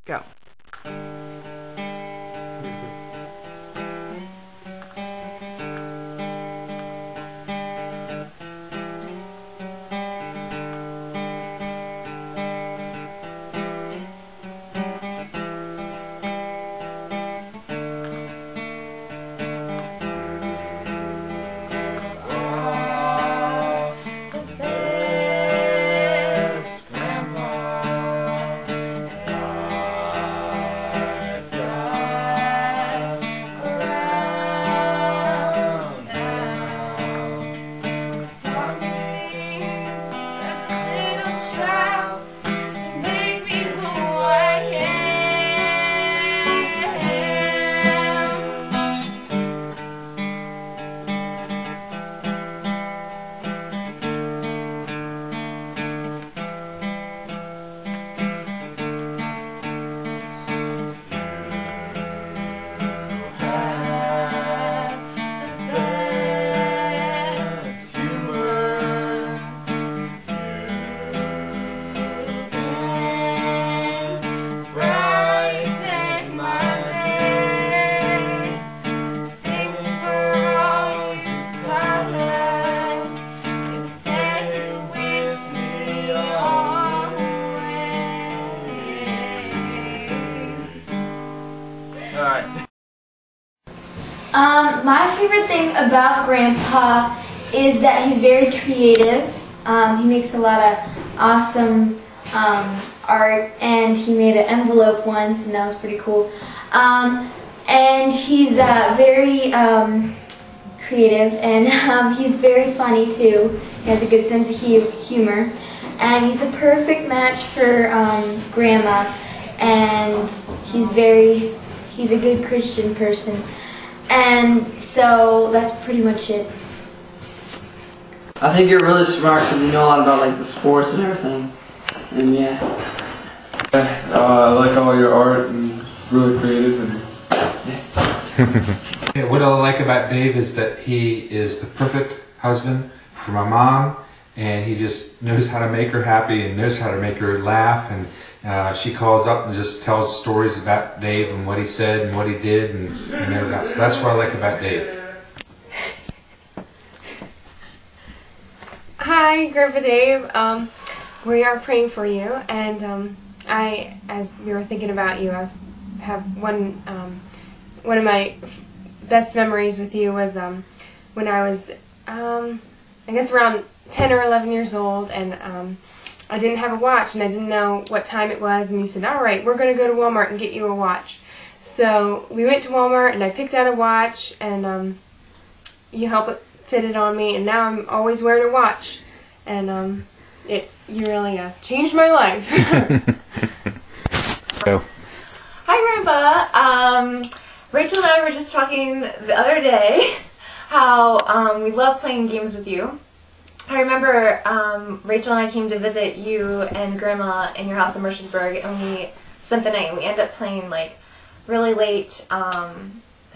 Go. My favorite thing about Grandpa is that he's very creative. He makes a lot of awesome art, and he made an envelope once, and that was pretty cool. And he's very creative, and he's very funny too. He has a good sense of humor, and he's a perfect match for Grandma. And he's a good Christian person. And so that's pretty much it. I think you're really smart because you know a lot about like the sports and everything. And yeah. I like all your art and it's really creative and yeah. What I like about Dave is that he is the perfect husband for my mom, and he just knows how to make her happy and knows how to make her laugh, and she calls up and just tells stories about Dave and what he said and what he did and everything. So that's what I like about Dave. Hi, Grandpa Dave. We are praying for you, and as we were thinking about you, I have one of my best memories with you was when I was, I guess around 10 or 11 years old, and I didn't have a watch, and I didn't know what time it was, and you said, all right, we're going to go to Walmart and get you a watch. So we went to Walmart, and I picked out a watch, and you helped fit it on me, and now I'm always wearing a watch, and you really changed my life. Go. Hi, Grandpa. Rachel and I were just talking the other day how we love playing games with you. I remember Rachel and I came to visit you and Grandma in your house in Mercersburg, and we spent the night, and we ended up playing like really late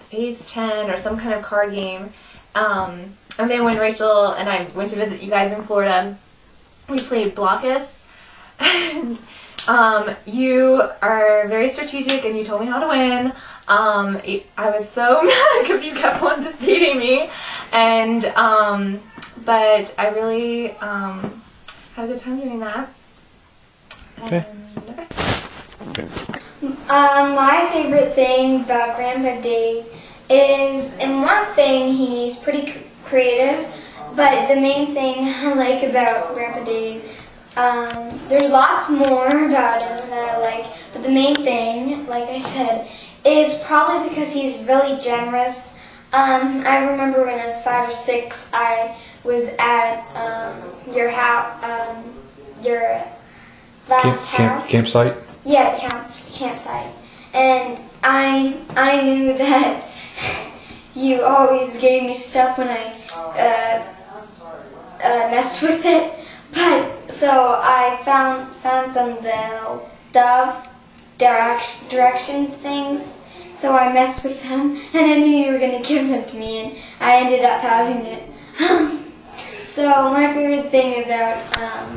Phase 10 or some kind of card game. And then when Rachel and I went to visit you guys in Florida, we played Blockus. And you are very strategic, and you told me how to win. I was so mad because you kept on defeating me, and but I really had a good time doing that. Okay. My favorite thing about Grandpa Dave is, in one thing, he's pretty creative, but the main thing I like about Grandpa Dave, there's lots more about him that I like, but the main thing, like I said, is probably because he's really generous. I remember when I was 5 or 6, I was at your house, your last house. Campsite? Yeah, the campsite. And I knew that you always gave me stuff when I messed with it. But so I found some of the Dove direction things. So I messed with them, and I knew you were going to give them to me, and I ended up having it. So my favorite thing about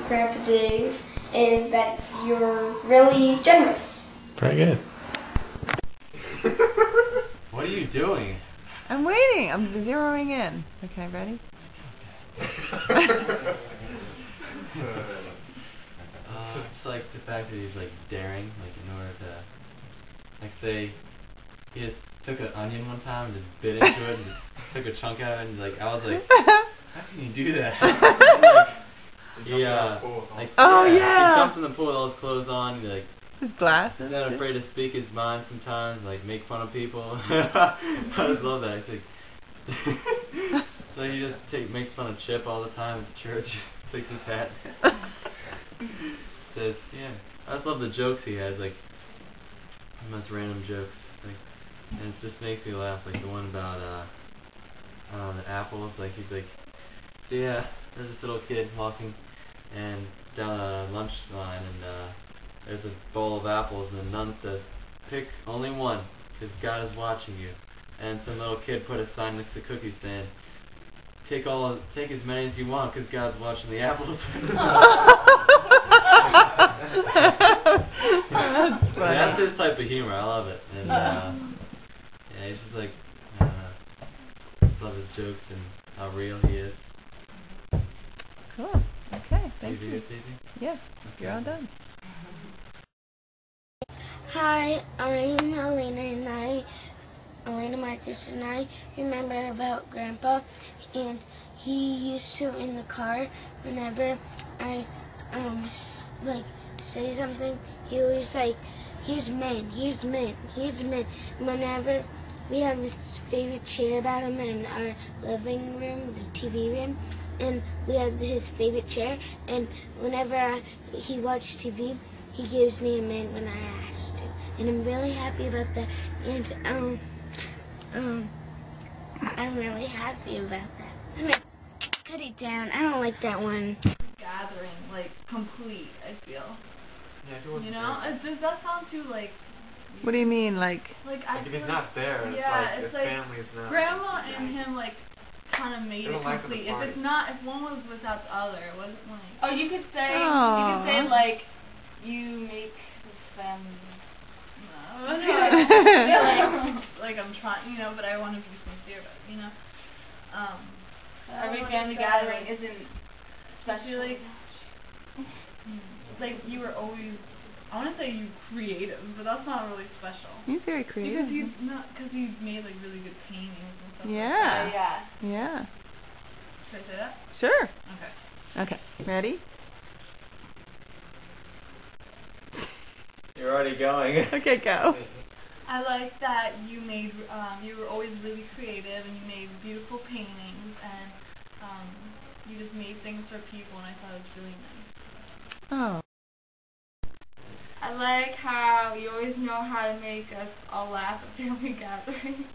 Grandpa Dave is that you're really generous. Very good. What are you doing? I'm waiting. I'm zeroing in. Okay, ready? It's like the fact that he's like daring, like in order to, like say, he just took an onion one time and just bit into it and just took a chunk out of it and like I was like, how can you do that? He jumped in the pool with all his clothes on, like His glasses. he's not afraid to speak his mind sometimes, like make fun of people. I just love that. It's like so he just makes fun of Chip all the time at church. Takes his hat. Says, yeah. I just love the jokes he has, like most random jokes. Like, and it just makes me laugh. Like the one about the apples. Like he's like, so yeah, there's this little kid walking and down a lunch line, and there's a bowl of apples, and the nun says, pick only one, because God is watching you. And some little kid put a sign next to the cookie stand. Take as many as you want, because God's watching the apples. That's funny. That's his type of humor. I love it. And yeah, he's just like, I don't know. I just love his jokes and how real he is. Cool. Okay, thank you. Stevie? Yeah, you're all done. Hi, I'm Elena Marcus, and I remember about Grandpa, and he used to in the car, whenever I like say something, he always like, here's men, here's men, here's men. And whenever we have this favorite chair about him in our living room, the TV room, and we have his favorite chair, and whenever he watches TV, he gives me a mint when I ask to, and I'm really happy about that. And I'm really happy about that. I'm gonna cut it down. I don't like that one. Gathering, like complete. I feel. Yeah, You know, does that sound too like? What do you mean, like? Like I if feel he's not there, yeah, it's it's like like the family's not. Grandma and him like kind of made They it don't like complete. the If party. it's not, if one was without the other, it wasn't like. Oh, you could say Aw. like you make the family. No, yeah, like I'm trying, you know, but I want to be sincere about it, you know. Every family gathering isn't special. Like you were always, I want to say you creative, but that's not really special. He's very creative. Because he made like really good paintings and stuff. Yeah. Like that. Yeah. Should I say that? Sure. Okay. Okay. Ready? You're already going. Okay, go. I like that you made, you were always really creative, and you made beautiful paintings, and you just made things for people, and I thought it was really nice. Oh. I like how you always know how to make us all laugh at family gatherings.